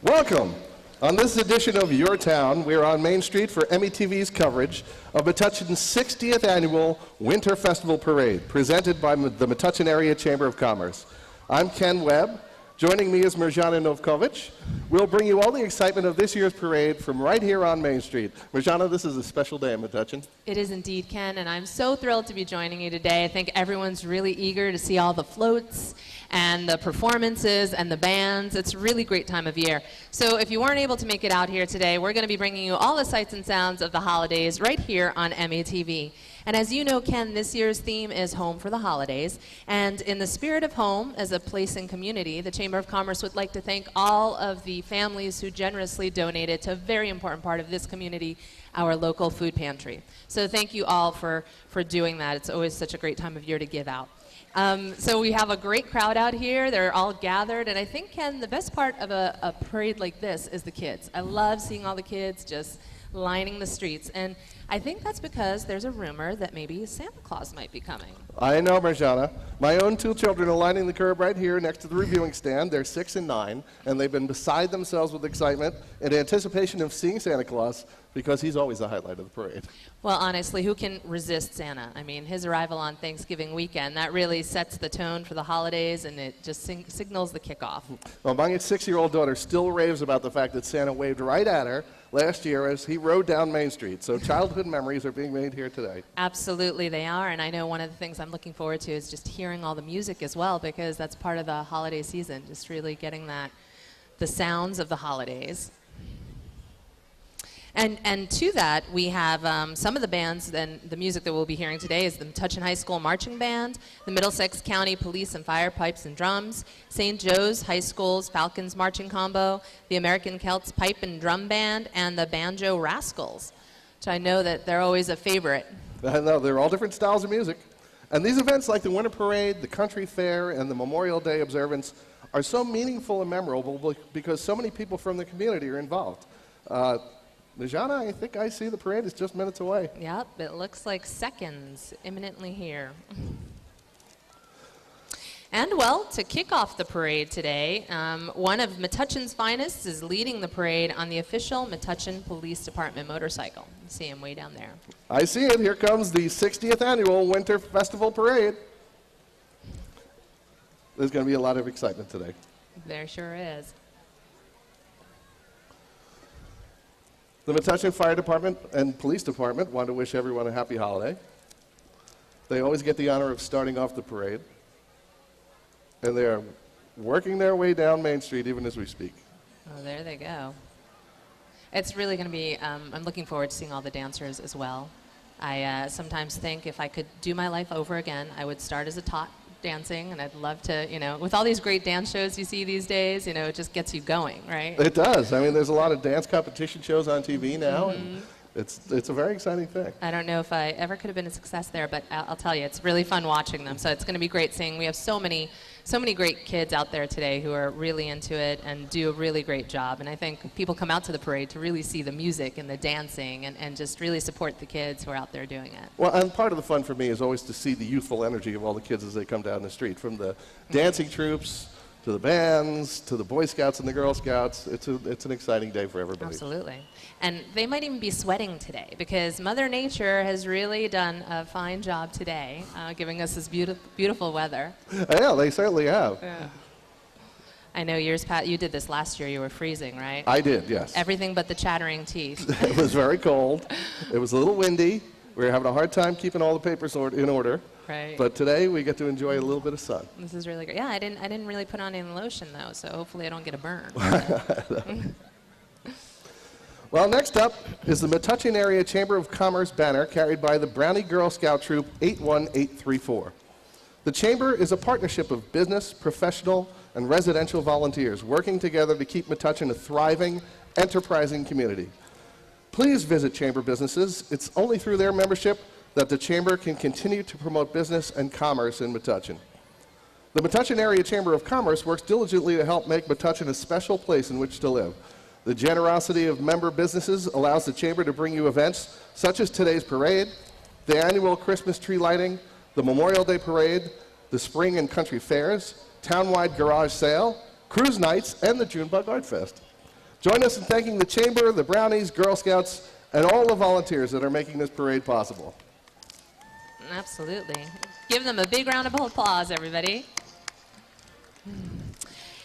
Welcome. On this edition of Your Town, we're on Main Street for METV's coverage of Metuchen's 60th Annual Winter Festival Parade, presented by the Metuchen Area Chamber of Commerce. I'm Ken Webb. Joining me is Mirjana Novkovic. We'll bring you all the excitement of this year's parade from right here on Main Street. Mirjana, this is a special day in Metuchen. It is indeed, Ken, and I'm so thrilled to be joining you today. I think everyone's really eager to see all the floats and the performances and the bands. It's a really great time of year. So if you weren't able to make it out here today, we're going to be bringing you all the sights and sounds of the holidays right here on METV. And as you know, Ken, this year's theme is Home for the Holidays. And in the spirit of home as a place and community, the Chamber of Commerce would like to thank all of the families who generously donated to a very important part of this community, our local food pantry. So thank you all for doing that. It's always such a great time of year to give out. So we have a great crowd out here. They're all gathered. And I think, Ken, the best part of a parade like this is the kids. I love seeing all the kids just lining the streets. And I think that's because there's a rumor that maybe Santa Claus might be coming. I know, Mirjana. My own two children are lining the curb right here next to the reviewing stand. They're 6 and 9, and they've been beside themselves with excitement in anticipation of seeing Santa Claus, because he's always the highlight of the parade. Well, honestly, who can resist Santa? I mean, his arrival on Thanksgiving weekend, that really sets the tone for the holidays, and it just signals the kickoff. Well, my 6-year-old daughter still raves about the fact that Santa waved right at her last year as he rode down Main Street. So childhood memories are being made here today. Absolutely, they are. And I know one of the things I'm looking forward to is just hearing all the music as well, because that's part of the holiday season, just really getting the sounds of the holidays. And to that, we have some of the bands, and the music that we'll be hearing today is the Metuchen High School Marching Band, the Middlesex County Police and Fire Pipes and Drums, St. Joe's High School's Falcons Marching Combo, the American Celts Pipe and Drum Band, and the Banjo Rascals, which I know that they're always a favorite. I know, they're all different styles of music. And these events like the Winter Parade, the Country Fair, and the Memorial Day observance are so meaningful and memorable because so many people from the community are involved. Mirjana, I think I see the parade is just minutes away. Yep, it looks like seconds, imminently here. And well, to kick off the parade today, one of Metuchen's finest is leading the parade on the official Metuchen Police Department motorcycle. You see him way down there. I see it. Here comes the 60th Annual Winter Festival Parade. There's going to be a lot of excitement today. There sure is. The Metuchen Fire Department and Police Department want to wish everyone a happy holiday. They always get the honor of starting off the parade. And they are working their way down Main Street even as we speak. Oh, there they go. It's really going to be, I'm looking forward to seeing all the dancers as well. I sometimes think if I could do my life over again, I would start as a tot dancing, and I'd love to, with all these great dance shows you see these days, it just gets you going, right? It does. I mean, there's a lot of dance competition shows on TV now, and it's a very exciting thing. I don't know if I ever could have been a success there, but I'll tell you, it's really fun watching them. So it's going to be great seeing. We have so many great kids out there today who are really into it and do a really great job. And I think people come out to the parade to really see the music and the dancing and just really support the kids who are out there doing it. Well, and part of the fun for me is always to see the youthful energy of all the kids as they come down the street, from the dancing troops to the bands, to the Boy Scouts and the Girl Scouts. It's an exciting day for everybody. Absolutely. And they might even be sweating today because Mother Nature has really done a fine job today, giving us this beautiful weather. Yeah, they certainly have. Yeah. I know you did this last year. You were freezing, right? I did, yes. Everything but the chattering teeth. It was very cold. It was a little windy. We were having a hard time keeping all the papers in order. Right. But today we get to enjoy a little bit of sun. This is really great. Yeah, I didn't really put on any lotion though, so hopefully I don't get a burn. Well, next up is the Metuchen Area Chamber of Commerce banner carried by the Brownie Girl Scout Troop 81834. The Chamber is a partnership of business, professional, and residential volunteers working together to keep Metuchen a thriving, enterprising community. Please visit Chamber businesses. It's only through their membership that the Chamber can continue to promote business and commerce in Metuchen. The Metuchen Area Chamber of Commerce works diligently to help make Metuchen a special place in which to live. The generosity of member businesses allows the Chamber to bring you events such as today's parade, the annual Christmas tree lighting, the Memorial Day parade, the spring and country fairs, townwide garage sale, cruise nights, and the Junebug Art Fest. Join us in thanking the Chamber, the Brownies, Girl Scouts, and all the volunteers that are making this parade possible. Absolutely. Give them a big round of applause, everybody.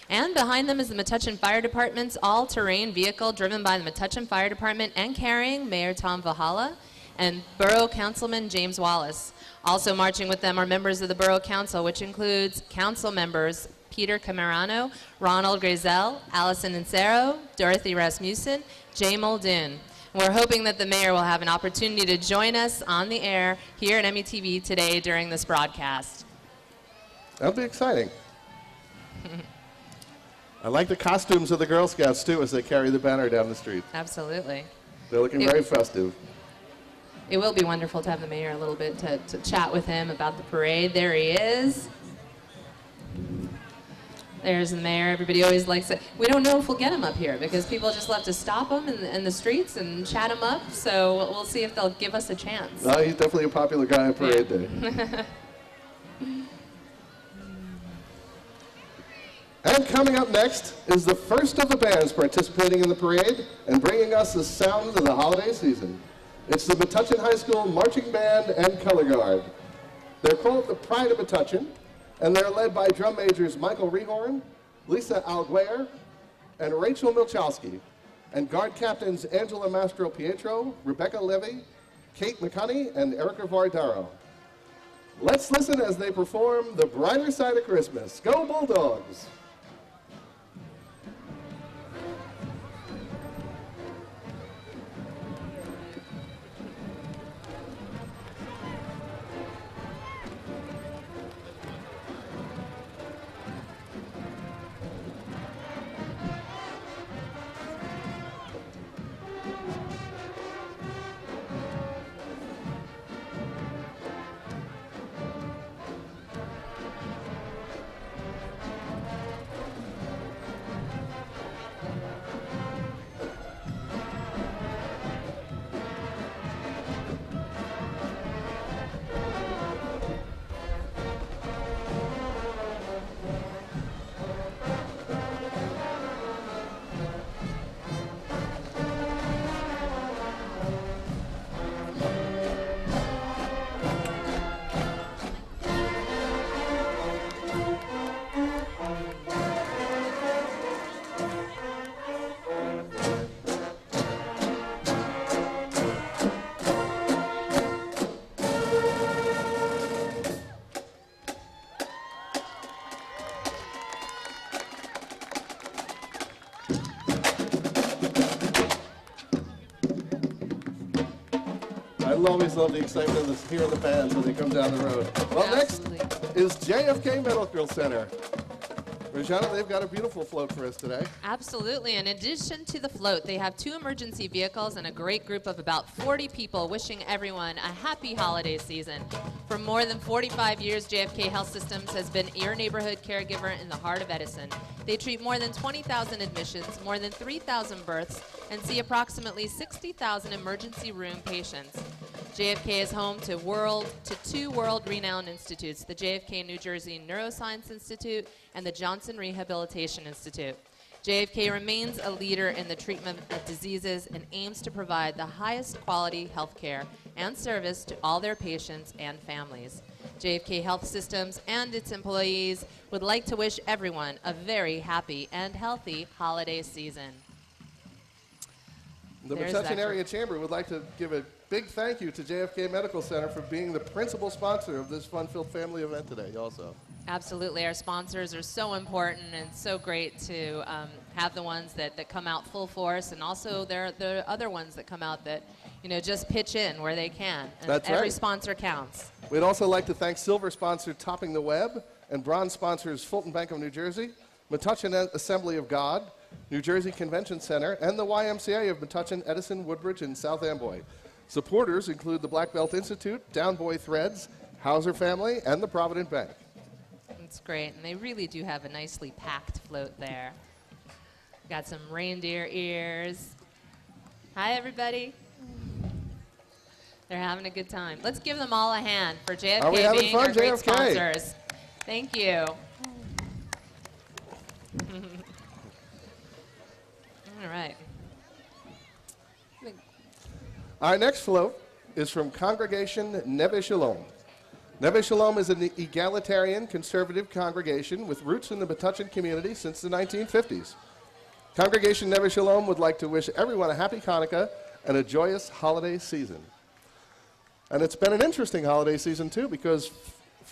And behind them is the Metuchen Fire Department's all-terrain vehicle driven by the Metuchen Fire Department and carrying Mayor Tom Vahala and Borough Councilman James Wallace. Also marching with them are members of the Borough Council, which includes council members Peter Camerano, Ronald Grazel, Allison Insero, Dorothy Rasmussen, Jay Muldoon. We're hoping that the mayor will have an opportunity to join us on the air here at METV today during this broadcast. That'll be exciting. I like the costumes of the Girl Scouts, too, as they carry the banner down the street. Absolutely. They're looking very festive. It will be wonderful to have the mayor a little bit to chat with him about the parade. There he is. There's the mayor. Everybody always likes it. We don't know if we'll get him up here because people just love to stop him in the streets and chat him up. So we'll see if they'll give us a chance. He's definitely a popular guy on parade day. And coming up next is the first of the bands participating in the parade and bringing us the sounds of the holiday season. It's the Metuchen High School Marching Band and Color Guard. They're called the Pride of Metuchen, and they're led by drum majors Michael Rehorn, Lisa Alguer, and Rachel Milchowski, and guard captains Angela Mastro Pietro, Rebecca Levy, Kate McConney, and Erica Vardaro. Let's listen as they perform The Brighter Side of Christmas. Go Bulldogs! I always love the excitement of hearing the bands when they come down the road. Well, Absolutely. Next is JFK Medical Center. Regina, they've got a beautiful float for us today. Absolutely. In addition to the float, they have 2 emergency vehicles and a great group of about 40 people wishing everyone a happy holiday season. For more than 45 years, JFK Health Systems has been your neighborhood caregiver in the heart of Edison. They treat more than 20,000 admissions, more than 3,000 births, and see approximately 60,000 emergency room patients. JFK is home to 2 world-renowned institutes, the JFK New Jersey Neuroscience Institute and the Johnson Rehabilitation Institute. JFK remains a leader in the treatment of diseases and aims to provide the highest quality health care and service to all their patients and families. JFK Health Systems and its employees would like to wish everyone a very happy and healthy holiday season. The Metuchen Area Chamber would like to give a big thank you to JFK Medical Center for being the principal sponsor of this fun-filled family event today also. Absolutely. Our sponsors are so important and so great to have the ones that come out full force, and also there are other ones that come out that, just pitch in where they can. And That's every right. sponsor counts. We'd also like to thank silver sponsor Topping the Web and bronze sponsors Fulton Bank of New Jersey, Metuchen Assembly of God, New Jersey Convention Center, and the YMCA of Metuchen, Edison, Woodbridge, and South Amboy. Supporters include the Black Belt Institute, Down Boy Threads, Hauser Family, and the Provident Bank. That's great, and they really do have a nicely packed float there. Got some reindeer ears. Hi, everybody. They're having a good time. Let's give them all a hand for JFK Are we having being fun, our great JFK? sponsors. Thank you. All right. Our next float is from Congregation Neve Shalom. Neve Shalom is an egalitarian, conservative congregation with roots in the Metuchen community since the 1950s. Congregation Neve Shalom would like to wish everyone a happy Hanukkah and a joyous holiday season. And it's been an interesting holiday season, too, because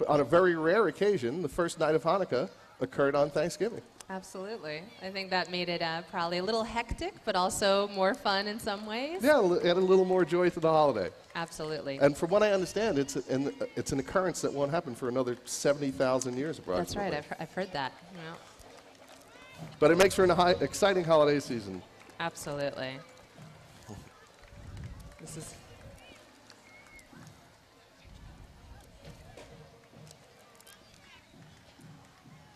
on a very rare occasion, the first night of Hanukkah occurred on Thanksgiving. Absolutely. I think that made it probably a little hectic, but also more fun in some ways. Yeah, add a little more joy to the holiday. Absolutely. And from what I understand, it's an occurrence that won't happen for another 70,000 years approximately. That's right. I've heard that. Yeah. But it makes for an exciting holiday season. Absolutely. This is...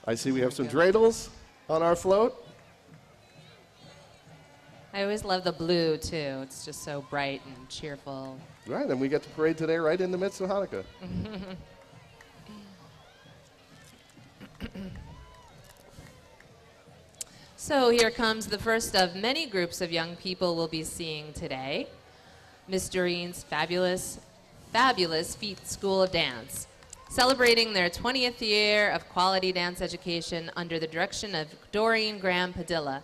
I see we have some dreidels on our float. I always love the blue, too. It's just so bright and cheerful. Right, and we get to parade today right in the midst of Hanukkah. So here comes the first of many groups of young people we'll be seeing today. Miss Doreen's fabulous Feet School of Dance. Celebrating their 20th year of quality dance education under the direction of Doreen Graham Padilla.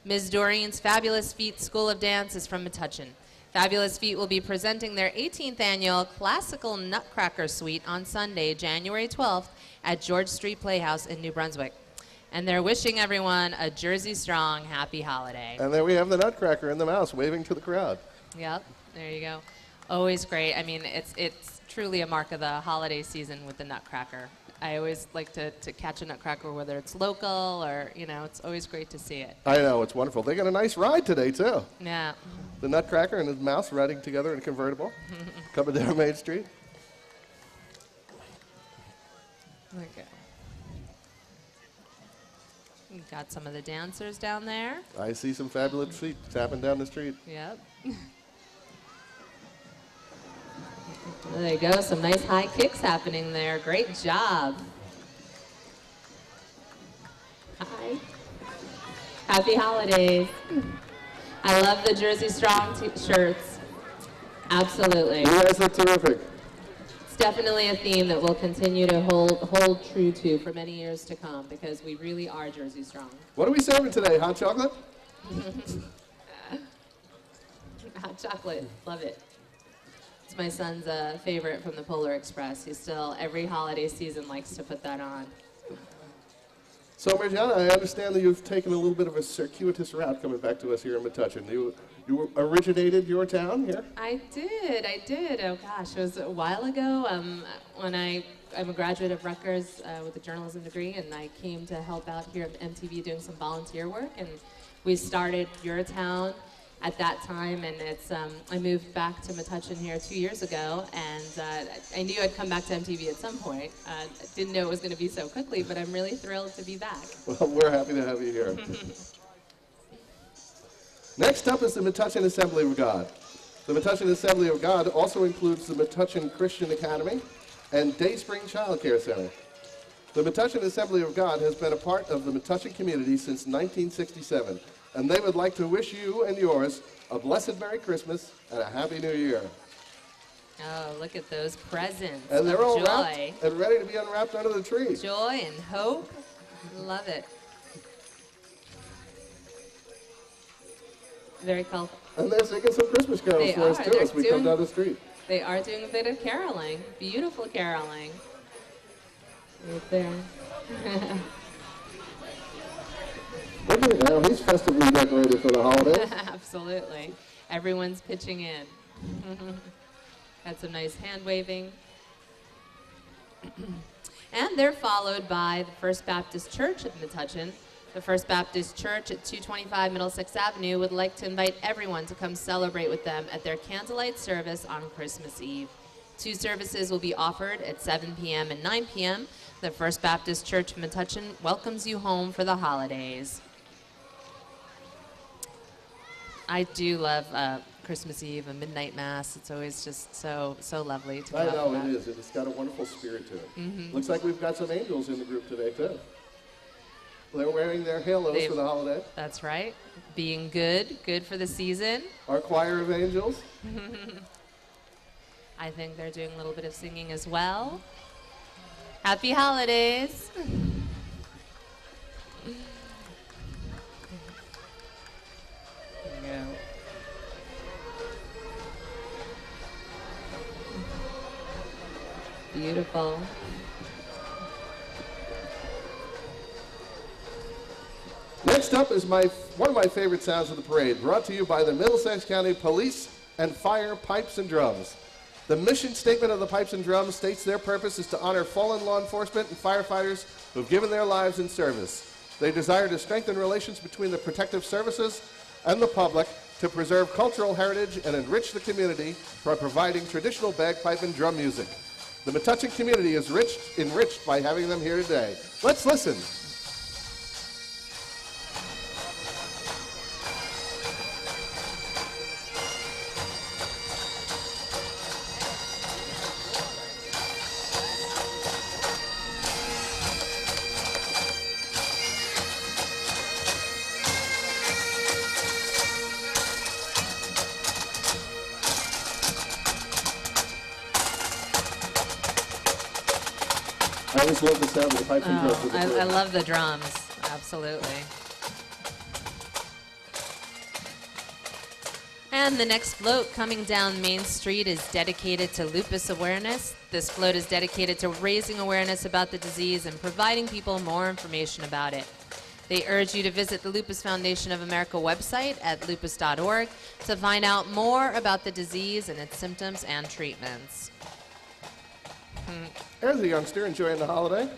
Ms. Doreen's Fabulous Feet School of Dance is from Metuchen. Fabulous Feet will be presenting their 18th annual Classical Nutcracker Suite on Sunday, January 12th at George Street Playhouse in New Brunswick. And they're wishing everyone a Jersey Strong happy holiday. And there we have the Nutcracker and the mouse waving to the crowd. Yep, there you go. Always great. I mean, it's truly a mark of the holiday season with the Nutcracker. I always like to catch a Nutcracker, whether it's local or, it's always great to see it. I know, it's wonderful. They got a nice ride today, too. Yeah. The Nutcracker and his mouse riding together in a convertible, coming down Main Street. Okay. We've got some of the dancers down there. I see some fabulous feet tapping down the street. Yep. There you go, some nice high kicks happening there. Great job. Hi. Happy holidays. I love the Jersey Strong shirts. Absolutely. You guys look terrific. It's definitely a theme that we'll continue to hold true to for many years to come because we really are Jersey Strong. What are we serving today? Hot chocolate? Hot chocolate, love it. It's my son's favorite from the Polar Express. He still, every holiday season, likes to put that on. So, Marjana, I understand that you've taken a little bit of a circuitous route coming back to us here in Metuchen. You originated your town here? I did. Oh gosh, it was a while ago. When I'm a graduate of Rutgers with a journalism degree, and I came to help out here at MTV doing some volunteer work, and we started Your Town at that time, and it's I moved back to Metuchen here 2 years ago, and I knew I'd come back to MTV at some point. I didn't know it was going to be so quickly, but I'm really thrilled to be back. Well, we're happy to have you here. Next up is the Metuchen Assembly of God. The Metuchen Assembly of God also includes the Metuchen Christian Academy and Day Spring Child Care Center. The Metuchen Assembly of God has been a part of the Metuchen community since 1967. And they would like to wish you and yours a blessed Merry Christmas and a Happy New Year. Oh, look at those presents. And they're all joy. wrapped and ready to be unwrapped under the tree. Joy and hope. Love it. Very colorful. And they're singing some Christmas carols for us, too, as we come down the street. They are doing a bit of caroling. Beautiful caroling. Right there. Look at him now. He's festively decorated for the holidays. Absolutely. Everyone's pitching in. Got some nice hand waving. And they're followed by the First Baptist Church at Metuchen. The First Baptist Church at 225 Middlesex Avenue would like to invite everyone to come celebrate with them at their candlelight service on Christmas Eve. 2 services will be offered at 7 p.m. and 9 p.m. The First Baptist Church of Metuchen welcomes you home for the holidays. I do love Christmas Eve, a midnight mass. It's always just so lovely to go I out know, for it that. is. It's got a wonderful spirit to it. Looks like we've got some angels in the group today, too. They're wearing their halos for the holiday. That's right. Being good for the season. Our choir of angels. I think they're doing a little bit of singing as well. Happy holidays. There you go. Beautiful. Next up is one of my favorite sounds of the parade, brought to you by the Middlesex County Police and Fire Pipes and Drums. The mission statement of the Pipes and Drums states their purpose is to honor fallen law enforcement and firefighters who have given their lives in service. They desire to strengthen relations between the protective services and the public, to preserve cultural heritage and enrich the community by providing traditional bagpipe and drum music. The Metuchen community is enriched by having them here today. Let's listen. I always love the sound of the pipes and drums. I love the drums, absolutely. And the next float coming down Main Street is dedicated to lupus awareness. This float is dedicated to raising awareness about the disease and providing people more information about it. They urge you to visit the Lupus Foundation of America website at lupus.org to find out more about the disease and its symptoms and treatments. There's a youngster enjoying the holiday.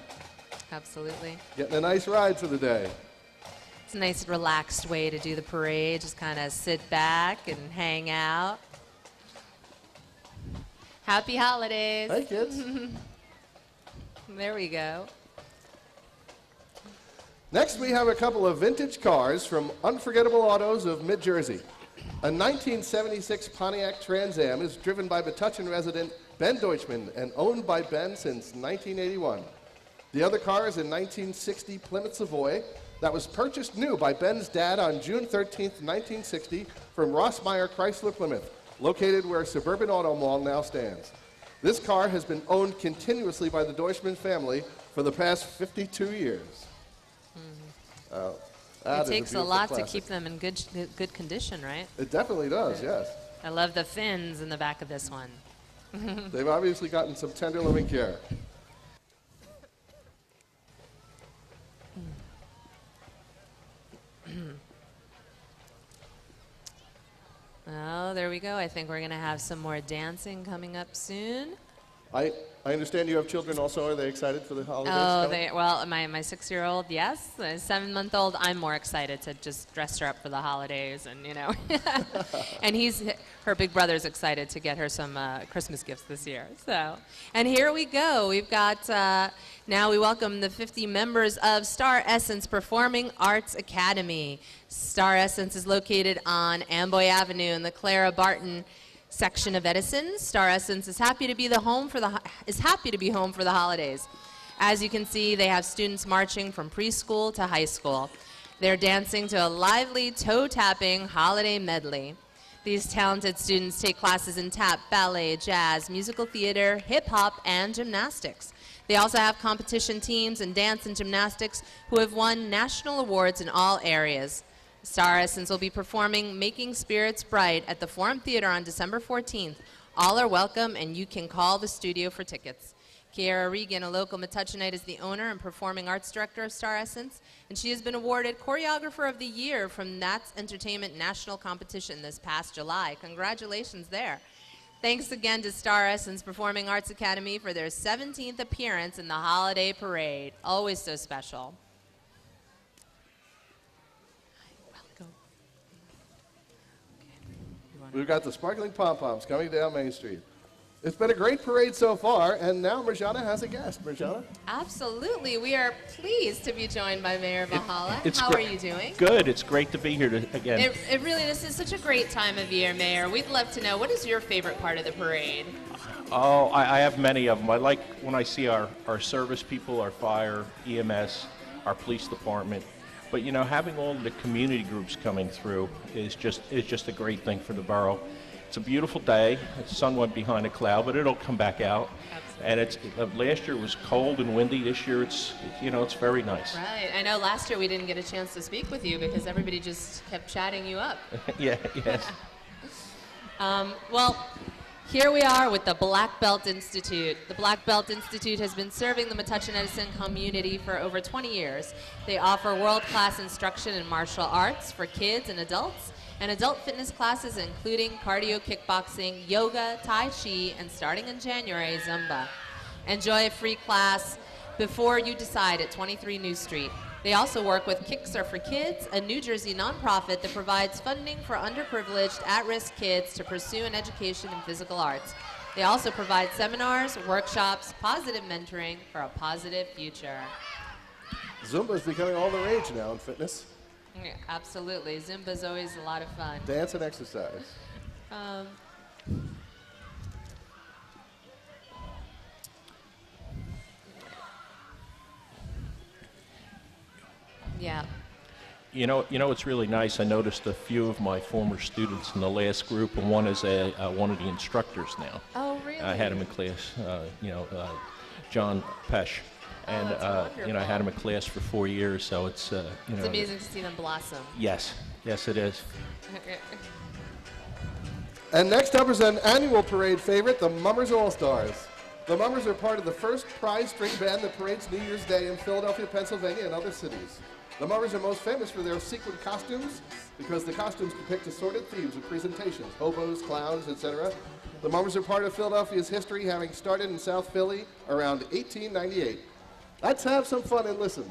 Absolutely. Getting a nice ride for the day. It's a nice relaxed way to do the parade, just kind of sit back and hang out. Happy holidays. Hey, kids. There we go. Next, we have a couple of vintage cars from Unforgettable Autos of Mid-Jersey. A 1976 Pontiac Trans Am is driven by Metuchen resident Ben Deutschman and owned by Ben since 1981. The other car is a 1960 Plymouth Savoy that was purchased new by Ben's dad on June 13, 1960 from Rossmeyer Chrysler Plymouth, located where Suburban Auto Mall now stands. This car has been owned continuously by the Deutschman family for the past 52 years. It takes a lot to keep them in good condition, right? It definitely does, yes. I love the fins in the back of this one. They've obviously gotten some tender loving care. Oh, there we go. I think we're going to have some more dancing coming up soon. I understand you have children also. Are they excited for the holidays? Well, my 6-year-old, yes. My 7-month-old, I'm more excited to just dress her up for the holidays, and and her big brother's excited to get her some Christmas gifts this year. So, and here we go. We've got now we welcome the 50 members of Star Essence Performing Arts Academy. Star Essence is located on Amboy Avenue in the Clara Barton section of Edison. Star Essence is happy to be home for the holidays. As you can see, they have students marching from preschool to high school. They're dancing to a lively toe-tapping holiday medley. These talented students take classes in tap, ballet, jazz, musical theater, hip-hop, and gymnastics. They also have competition teams in dance and gymnastics who have won national awards in all areas. Star Essence will be performing Making Spirits Bright at the Forum Theater on December 14th. All are welcome, and you can call the studio for tickets. Kiara Regan, a local Metuchenite, is the owner and performing arts director of Star Essence, and she has been awarded Choreographer of the Year from Nats Entertainment National Competition this past July. Congratulations there. Thanks again to Star Essence Performing Arts Academy for their 17th appearance in the holiday parade. Always so special. Welcome. We've got the sparkling pom-poms coming down Main Street. It's been a great parade so far, and now Marjana has a guest. Marjana? Absolutely. We are pleased to be joined by Mayor Valhalla. It's How are you doing? Good. It's great to be here again. It really, this is such a great time of year, Mayor. We'd love to know, what is your favorite part of the parade? Oh, I have many of them. I like when I see our service people, our fire, EMS, our police department. But, you know, having all the community groups coming through is just a great thing for the borough. It's a beautiful day. The sun went behind a cloud, but it'll come back out. Absolutely. And it's last year was cold and windy. This year it's very nice. Right. I know last year we didn't get a chance to speak with you because everybody just kept chatting you up. Yeah. Yes. Well, here we are with the Black Belt Institute. The Black Belt Institute has been serving the Metuchen Edison community for over 20 years. They offer world-class instruction in martial arts for kids and adults, and adult fitness classes including cardio, kickboxing, yoga, tai chi, and starting in January, Zumba. Enjoy a free class before you decide at 23 New Street. They also work with Kickstart for Kids, a New Jersey nonprofit that provides funding for underprivileged, at-risk kids to pursue an education in physical arts. They also provide seminars, workshops, positive mentoring for a positive future. Zumba is becoming all the rage now in fitness. Yeah, absolutely. Zumba's always a lot of fun. Dance and exercise. Yeah. You know, it's really nice. I noticed a few of my former students in the last group, and one is one of the instructors now. Oh, really? I had him in class, John Pesh. And, I had him in class for 4 years, so it's, It's amazing to see them blossom. Yes, it is. And next up is an annual parade favorite, the Mummers All-Stars. The Mummers are part of the first prize string band that parades New Year's Day in Philadelphia, Pennsylvania, and other cities. The Mummers are most famous for their sequin costumes because the costumes depict assorted themes of presentations, hobos, clowns, etc. The Mummers are part of Philadelphia's history, having started in South Philly around 1898. Let's have some fun and listen.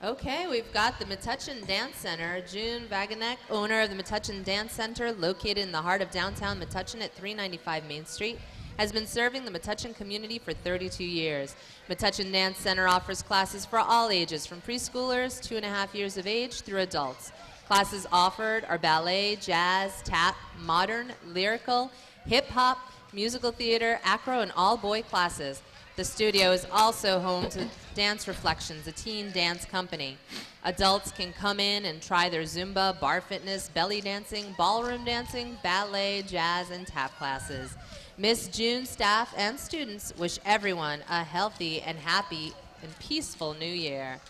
Okay, we've got the Metuchen Dance Center. June Vaganek, owner of the Metuchen Dance Center, located in the heart of downtown Metuchen at 395 Main Street, has been serving the Metuchen community for 32 years. Metuchen Dance Center offers classes for all ages, from preschoolers, 2.5 years of age, through adults. Classes offered are ballet, jazz, tap, modern, lyrical, hip-hop, musical theater, acro, and all-boy classes. The studio is also home to Dance Reflections, a teen dance company. Adults can come in and try their Zumba, bar fitness, belly dancing, ballroom dancing, ballet, jazz, and tap classes. Miss June staff and students wish everyone a healthy and happy and peaceful new year.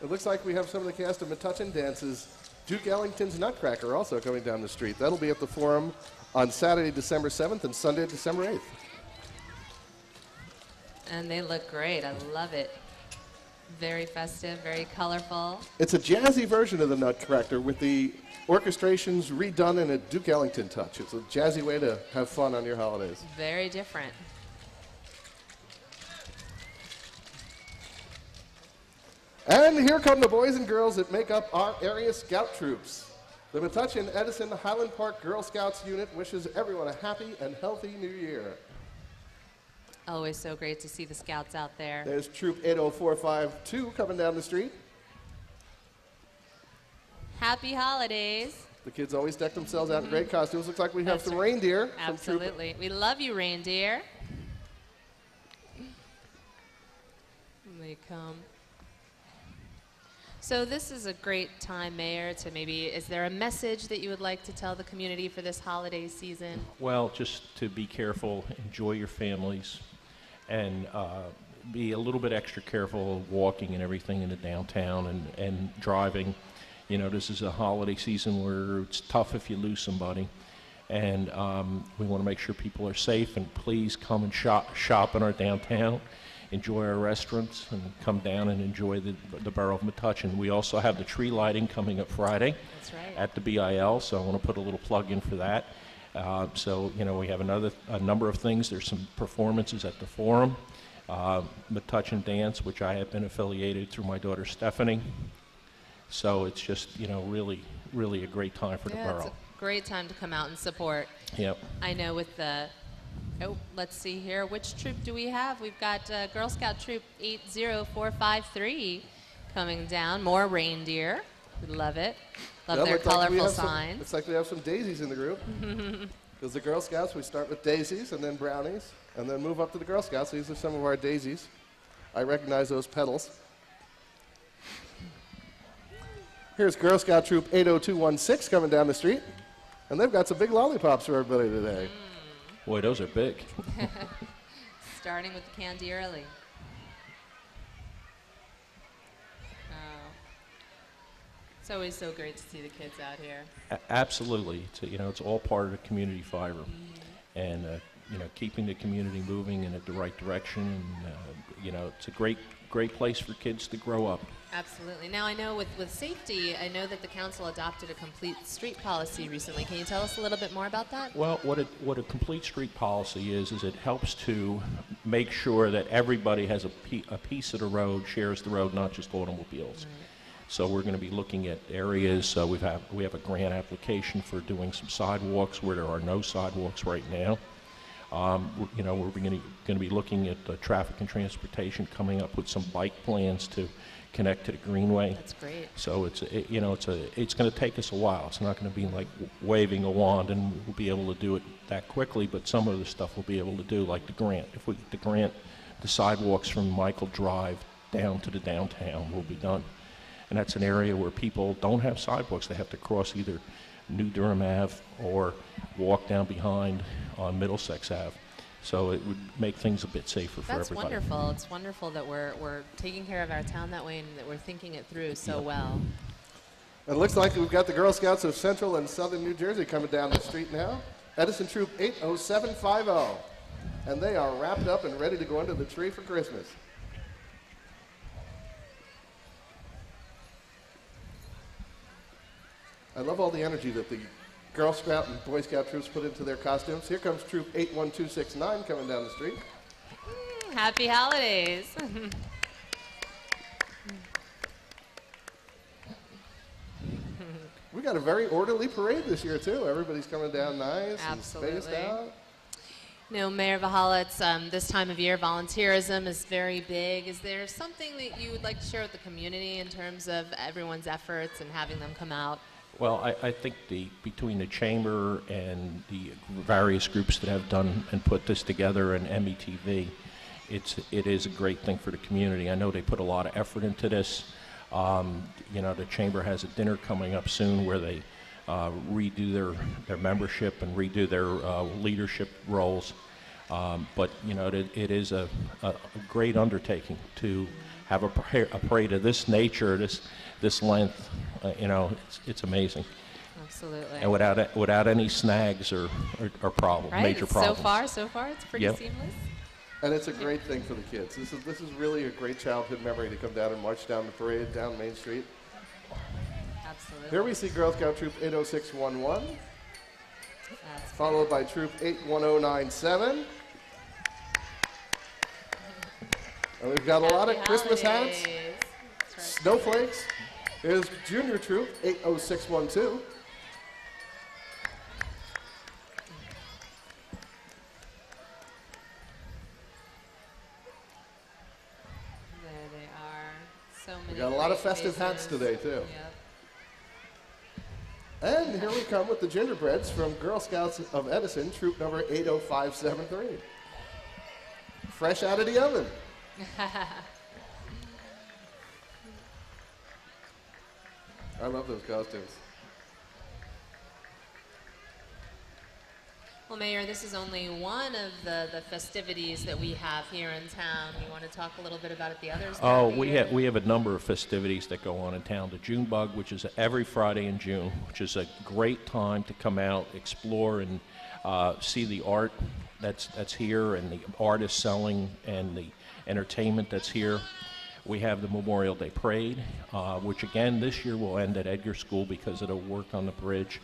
It looks like we have some of the cast of Metuchen Dances. Duke Ellington's Nutcracker also coming down the street. That'll be at the Forum on Saturday, December 7th and Sunday, December 8th. And they look great. I love it. Very festive, very colorful. It's a jazzy version of the Nutcracker with the orchestrations redone in a Duke Ellington touch. It's a jazzy way to have fun on your holidays. Very different. And here come the boys and girls that make up our area scout troops. The Metuchen Edison Highland Park Girl Scouts unit wishes everyone a happy and healthy new year. Always so great to see the scouts out there. There's Troop 80452 coming down the street. Happy holidays. The kids always deck themselves out in great costumes. Looks like we have some reindeer. From Troop. Absolutely. We love you, reindeer. They come. So this is a great time, Mayor, to maybe, is there a message that you would like to tell the community for this holiday season? Well, just to be careful, enjoy your families, and be a little bit extra careful walking and everything in the downtown and driving. You know, this is a holiday season where it's tough if you lose somebody. And we want to make sure people are safe, and please come and shop in our downtown. enjoy our restaurants and come down and enjoy the borough of Metuchen. We also have the tree lighting coming up Friday. That's right. At the BIL, so I want to put a little plug in for that. So, you know, we have a number of things. There's some performances at the Forum, Metuchen Dance, which I have been affiliated through my daughter Stephanie. So it's just, you know, really, really a great time for the Yeah, it's borough. a great time to come out and support. Yep. I know with the, let's see here. Which troop do we have? We've got Girl Scout Troop 80453 coming down. More reindeer. We love it. Love Yeah, their looks like we colorful have signs. Looks like we have some daisies in the group. Because the Girl Scouts, we start with daisies and then brownies, and then move up to the Girl Scouts. These are some of our daisies. I recognize those petals. Here's Girl Scout Troop 80216 coming down the street, and they've got some big lollipops for everybody today. Boy, those are big. Starting with the candy early. Oh. It's always so great to see the kids out here. Absolutely. You know, it's all part of the community fiber. And, you know, keeping the community moving in the right direction. And, you know, it's a great place for kids to grow up. Absolutely. Now, I know with safety, I know that the council adopted a complete street policy recently. Can you tell us a little bit more about that? Well, what a complete street policy is it helps to make sure that everybody has a piece of the road, shares the road, not just automobiles. Right. So we're going to be looking at areas. We have a grant application for doing some sidewalks where there are no sidewalks right now. You know, we're going to be looking at traffic and transportation, coming up with some bike plans to connect to the Greenway. That's great. So it's going to take us a while. It's not going to be like waving a wand and we'll be able to do it that quickly. But some of the stuff we'll be able to do, like the grant. If we get the grant, the sidewalks from Michael Drive down to the downtown will be done. And that's an area where people don't have sidewalks. They have to cross either New Durham Ave or walk down behind on Middlesex Ave. So it would make things a bit safer for That's everybody. wonderful. It's wonderful that we're taking care of our town that way and that we're thinking it through so well. It looks like we've got the Girl Scouts of Central and Southern New Jersey coming down the street now. Edison Troop 80750. And they are wrapped up and ready to go under the tree for Christmas. I love all the energy that the Girl Scout and Boy Scout troops put into their costumes. Here comes Troop 81269 coming down the street. Happy holidays. We got a very orderly parade this year, too. Everybody's coming down nice and spaced Absolutely. out. You know, Mayor Vahala, it's this time of year, volunteerism is very big. Is there something that you would like to share with the community in terms of everyone's efforts and having them come out? Well, I think between the chamber and the various groups that have done and put this together and METV, it is a great thing for the community. I know they put a lot of effort into this. You know, the chamber has a dinner coming up soon where they redo their membership and redo their leadership roles. But you know, it is a great undertaking to have a parade of this nature, this length. You know, it's amazing. Absolutely. And without any snags or problems, Right, major it's problems. So far, it's pretty Yep. seamless. And it's a great thing for the kids. This is really a great childhood memory to come down and march down the parade, down Main Street. Absolutely. Here we see Girl Scout Troop 80611, That's followed by Troop 81097. And we've got a lot of Happy Christmas hats, holidays. That's right. snowflakes. Here's Junior Troop 80612. There they are. So many. We got a lot of great festive hats faces. today, too. Yep. And here we come with the gingerbreads from Girl Scouts of Edison, troop number 80573. Fresh out of the oven. I love those costumes. Well, Mayor, this is only one of the festivities that we have here in town. You want to talk a little bit about the others? Oh, throughout the year? we have a number of festivities that go on in town. The June Bug, which is every Friday in June, which is a great time to come out, explore, and see the art that's here and the artists selling and the entertainment that's here. We have the Memorial Day Parade, which again this year will end at Edgar School because of the work on the bridge.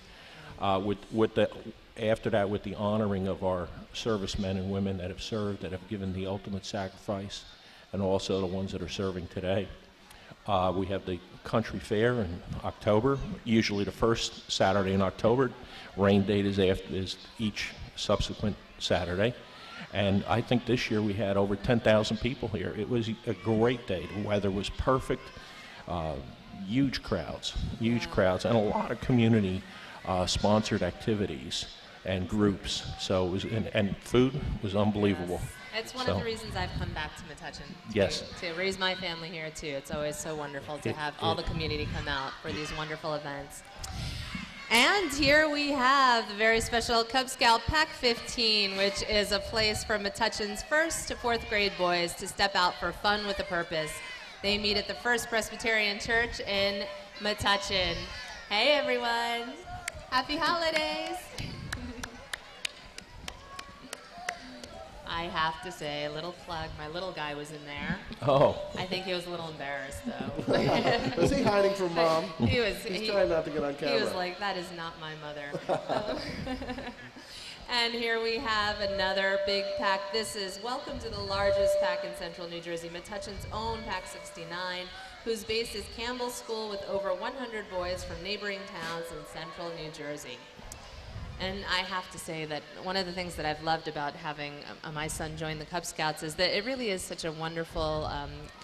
After that, with the honoring of our servicemen and women that have served, that have given the ultimate sacrifice, and also the ones that are serving today. We have the country fair in October, usually the first Saturday in October. Rain date is each subsequent Saturday. And I think this year we had over 10,000 people here. It was a great day. The weather was perfect. Huge crowds, and a lot of community sponsored activities and groups. So it was, and food was unbelievable. Yes. It's one of the reasons I've come back to Metuchen. Yes. To raise my family here too. It's always so wonderful to have all the community come out for these wonderful events. And here we have the very special Cub Scout Pack 15, which is a place for Metuchen's 1st to 4th grade boys to step out for fun with a purpose. They meet at the First Presbyterian Church in Metuchen. Hey everyone, happy holidays. I have to say, a little plug, my little guy was in there. Oh. I think he was a little embarrassed though. Was he hiding from Mom? He's trying not to get on camera. He was like, that is not my mother. And here we have another big pack. This is welcome to the largest pack in central New Jersey, Metuchen's own Pack 69, whose base is Campbell School with over 100 boys from neighboring towns in central New Jersey. And I have to say that one of the things that I've loved about having my son join the Cub Scouts is that it really is such a wonderful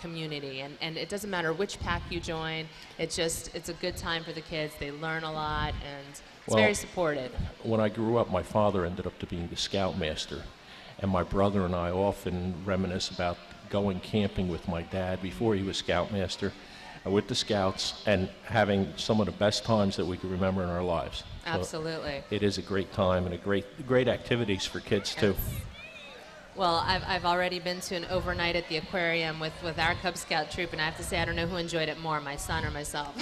community. And it doesn't matter which pack you join, it's a good time for the kids. They learn a lot, and it's very supported. When I grew up, my father ended up being the scoutmaster. And my brother and I often reminisce about going camping with my dad before he was scoutmaster, with the scouts, and having some of the best times that we can remember in our lives. Absolutely. So it is a great time and great activities for kids too. Well, I've already been to an overnight at the aquarium with our Cub Scout troop, and I have to say I don't know who enjoyed it more, my son or myself.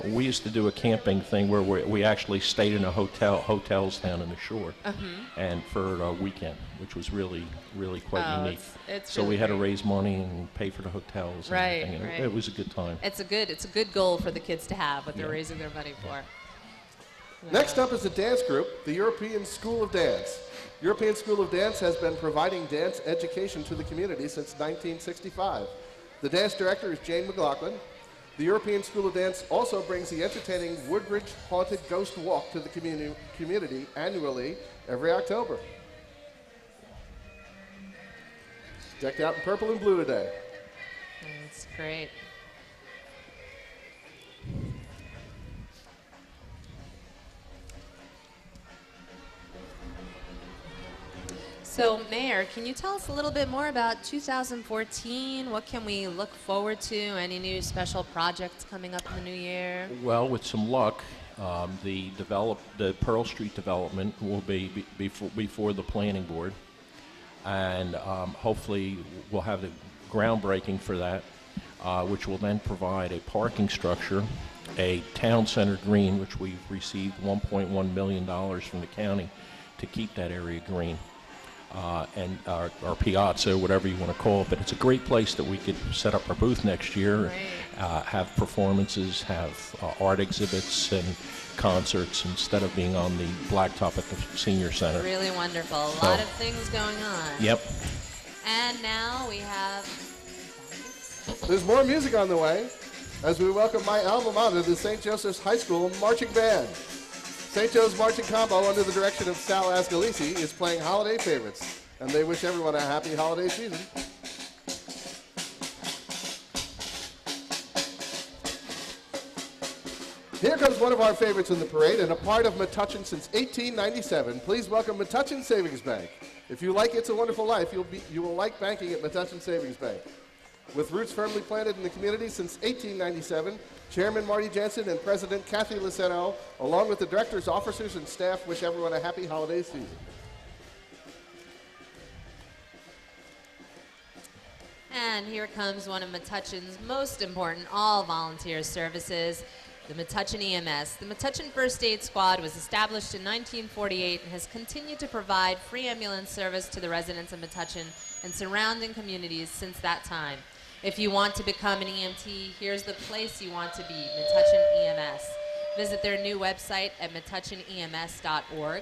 We used to do a camping thing where we actually stayed in hotels down in the shore, and for a weekend, which was really quite unique. It's so really we had to great. raise money and pay for the hotels. And Right, everything, and right. It was a good time. It's a good goal for the kids to have, what they're raising their money for. Next up is the dance group, the European School of Dance. European School of Dance has been providing dance education to the community since 1965. The dance director is Jane McLaughlin. The European School of Dance also brings the entertaining Woodbridge Haunted Ghost Walk to the community annually every October. Decked out in purple and blue today. That's great. So, Mayor, can you tell us a little bit more about 2014? What can we look forward to? Any new special projects coming up in the new year? Well, with some luck, the Pearl Street development will be before the planning board, and hopefully we'll have the groundbreaking for that, which will then provide a parking structure, a town center green, which we've received $1.1 million from the county to keep that area green. And our piazza, whatever you want to call it, but it's a great place that we could set up our booth next year, have performances, have art exhibits and concerts instead of being on the blacktop at the senior center. Really wonderful. A lot of things going on. Yep. And now we have... There's more music on the way as we welcome my alma mater, the St. Joseph's High School Marching Band. St. Joe's Marching Combo, under the direction of Sal Asgalisi, is playing holiday favorites, and they wish everyone a happy holiday season. Here comes one of our favorites in the parade, and a part of Metuchen since 1897. Please welcome Metuchen Savings Bank. If you like It's a Wonderful Life, you will like banking at Metuchen Savings Bank. With roots firmly planted in the community since 1897, Chairman Marty Jensen and President Kathy Luceno, along with the directors, officers, and staff, wish everyone a happy holiday season. And here comes one of Metuchen's most important all-volunteer services. The Metuchen EMS. The Metuchen First Aid Squad was established in 1948 and has continued to provide free ambulance service to the residents of Metuchen and surrounding communities since that time. If you want to become an EMT, here's the place you want to be, Metuchen EMS. Visit their new website at metuchenems.org.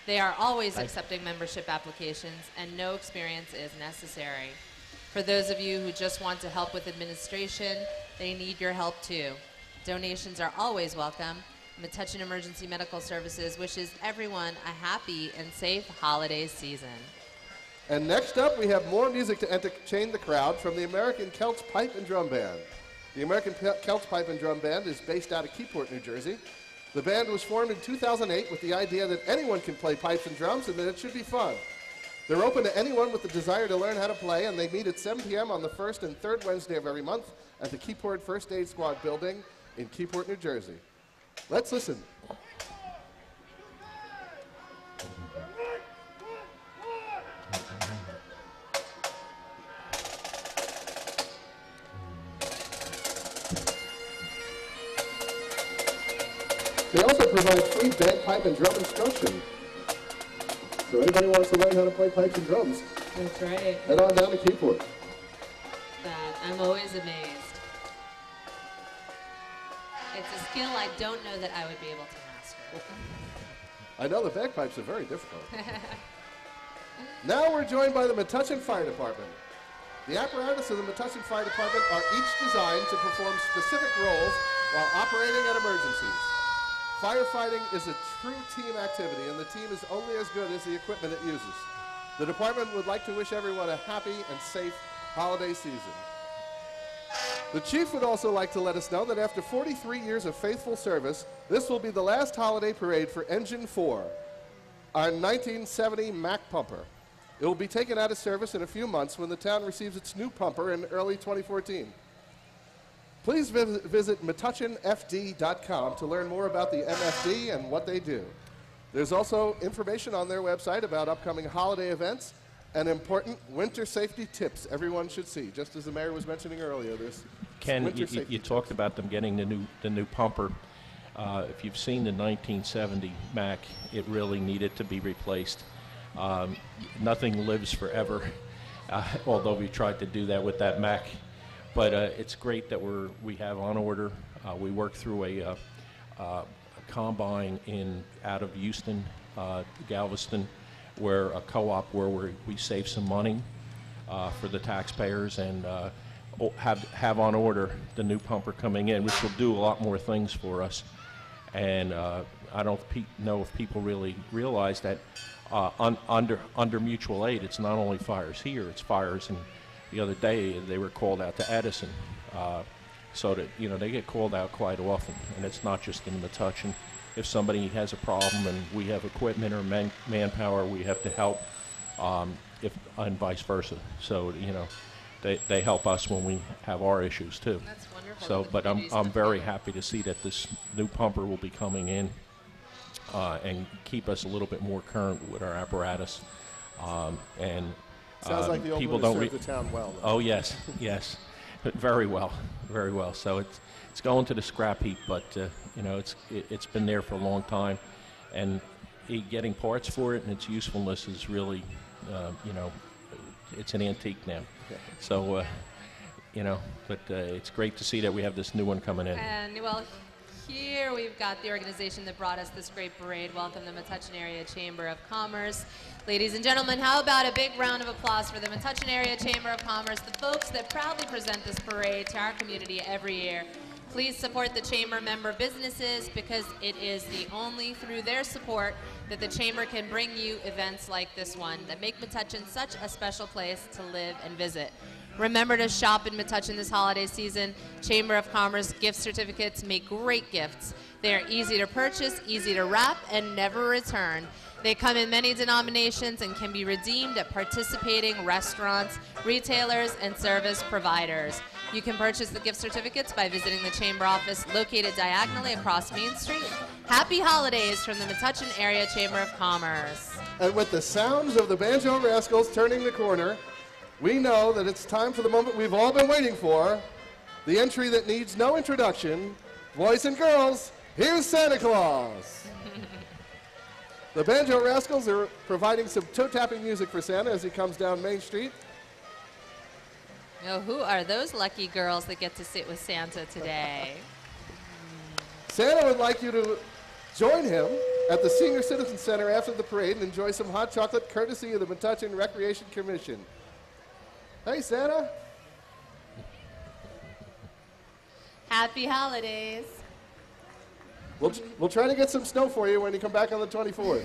They are always accepting membership applications, and no experience is necessary. For those of you who just want to help with administration, they need your help too. Donations are always welcome. Metuchen Emergency Medical Services wishes everyone a happy and safe holiday season. And next up, we have more music to entertain the crowd from the American Celts Pipe and Drum Band. The American Celts Pipe and Drum Band is based out of Keyport, New Jersey. The band was formed in 2008 with the idea that anyone can play pipes and drums and that it should be fun. They're open to anyone with the desire to learn how to play, and they meet at 7 p.m. on the first and third Wednesday of every month at the Keyport First Aid Squad building in Keyport, New Jersey. Let's listen. They also provide free bagpipe and drum instruction. So anybody wants to learn how to play pipes and drums, That's right. head on down to Keyport. I'm always amazed. It's a skill I don't know that I would be able to master. I know the bagpipes are very difficult. Now we're joined by the Metuchen Fire Department. The apparatus of the Metuchen Fire Department are each designed to perform specific roles while operating at emergencies. Firefighting is a true team activity, and the team is only as good as the equipment it uses. The department would like to wish everyone a happy and safe holiday season. The chief would also like to let us know that after 43 years of faithful service, this will be the last holiday parade for Engine 4, our 1970 Mack pumper. It will be taken out of service in a few months when the town receives its new pumper in early 2014. Please visit metuchenfd.com to learn more about the MFD and what they do. There's also information on their website about upcoming holiday events and important winter safety tips everyone should see. Just as the mayor was mentioning earlier, there's Ken, winter you safety talked about them getting the new pumper. If you've seen the 1970 Mack, it really needed to be replaced. Nothing lives forever, although we tried to do that with that Mack. But it's great that we have on order. We work through a combine out of Houston, Galveston, where a co-op where we save some money for the taxpayers and have on order the new pumper coming in, which will do a lot more things for us. And I don't know if people really realize that under mutual aid, it's not only fires here, it's fires in. The other day, they were called out to Edison, so that they get called out quite often, and it's not just in Metuchen. If somebody has a problem and we have equipment or manpower, we have to help, and vice versa. So they help us when we have our issues too. That's wonderful. So, but I'm very happy to see that this new pumper will be coming in and keep us a little bit more current with our apparatus, and. Sounds like the old people one don't served the town well. Oh yes, yes, very well, very well. So it's going to the scrap heap, but it's been there for a long time, and getting parts for it and its usefulness is really, it's an antique now. Okay. So but it's great to see that we have this new one coming in. And well, here we've got the organization that brought us this great parade. Welcome, the Metuchen Area Chamber of Commerce. Ladies and gentlemen, how about a big round of applause for the Metuchen Area Chamber of Commerce, the folks that proudly present this parade to our community every year. Please support the Chamber member businesses, because it is only through their support that the Chamber can bring you events like this one that make Metuchen such a special place to live and visit. Remember to shop in Metuchen this holiday season. Chamber of Commerce gift certificates make great gifts. They are easy to purchase, easy to wrap, and never return. They come in many denominations and can be redeemed at participating restaurants, retailers, and service providers. You can purchase the gift certificates by visiting the Chamber office located diagonally across Main Street. Happy holidays from the Metuchen Area Chamber of Commerce. And with the sounds of the Banjo Rascals turning the corner, we know that it's time for the moment we've all been waiting for, the entry that needs no introduction, Boys and girls, here's Santa Claus. The Banjo Rascals are providing some toe-tapping music for Santa as he comes down Main Street. Oh, who are those lucky girls that get to sit with Santa today? Santa would like you to join him at the Senior Citizen Center after the parade and enjoy some hot chocolate courtesy of the Metuchen Recreation Commission. Hey, Santa. Happy holidays. We'll try to get some snow for you when you come back on the 24th.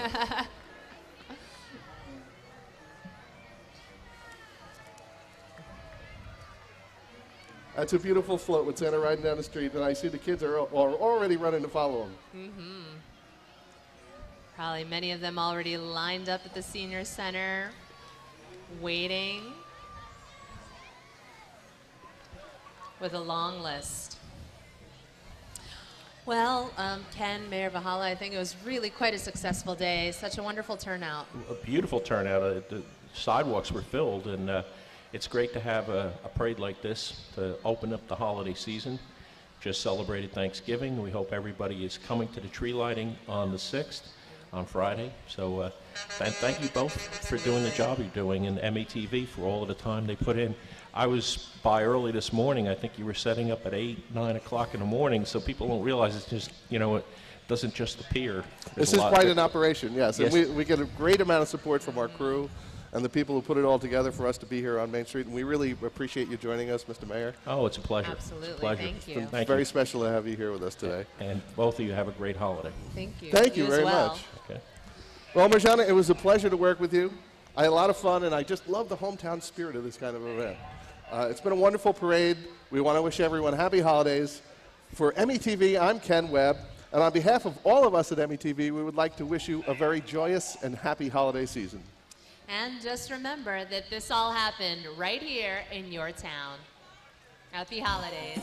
That's a beautiful float with Santa riding down the street, and I see the kids are already running to follow him. Mm-hmm. Probably many of them already lined up at the Senior Center, waiting with a long list. Well, Ken, Mayor Vahala, I think it was really quite a successful day. Such a wonderful turnout. A beautiful turnout. The sidewalks were filled, and it's great to have a parade like this to open up the holiday season. Just celebrated Thanksgiving. We hope everybody is coming to the tree lighting on the 6th, on Friday. So thank you both for doing the job you're doing, and METV for all of the time they put in. I was by early this morning. I think you were setting up at 8, 9 o'clock in the morning, so people don't realize it's just, it doesn't just appear. This is quite an operation, yes. And we get a great amount of support from our crew and the people who put it all together for us to be here on Main Street. And we really appreciate you joining us, Mr. Mayor. Oh, it's a pleasure. Absolutely. It's a pleasure. Thank you. It's very special to have you here with us today. And both of you have a great holiday. Thank you. Thank you as very well. much. Okay. Well, Marjana, it was a pleasure to work with you. I had a lot of fun, and I just love the hometown spirit of this kind of event. It's been a wonderful parade. We want to wish everyone happy holidays. For METV, I'm Ken Webb, and on behalf of all of us at METV, we would like to wish you a very joyous and happy holiday season. And just remember that this all happened right here in your town. Happy holidays.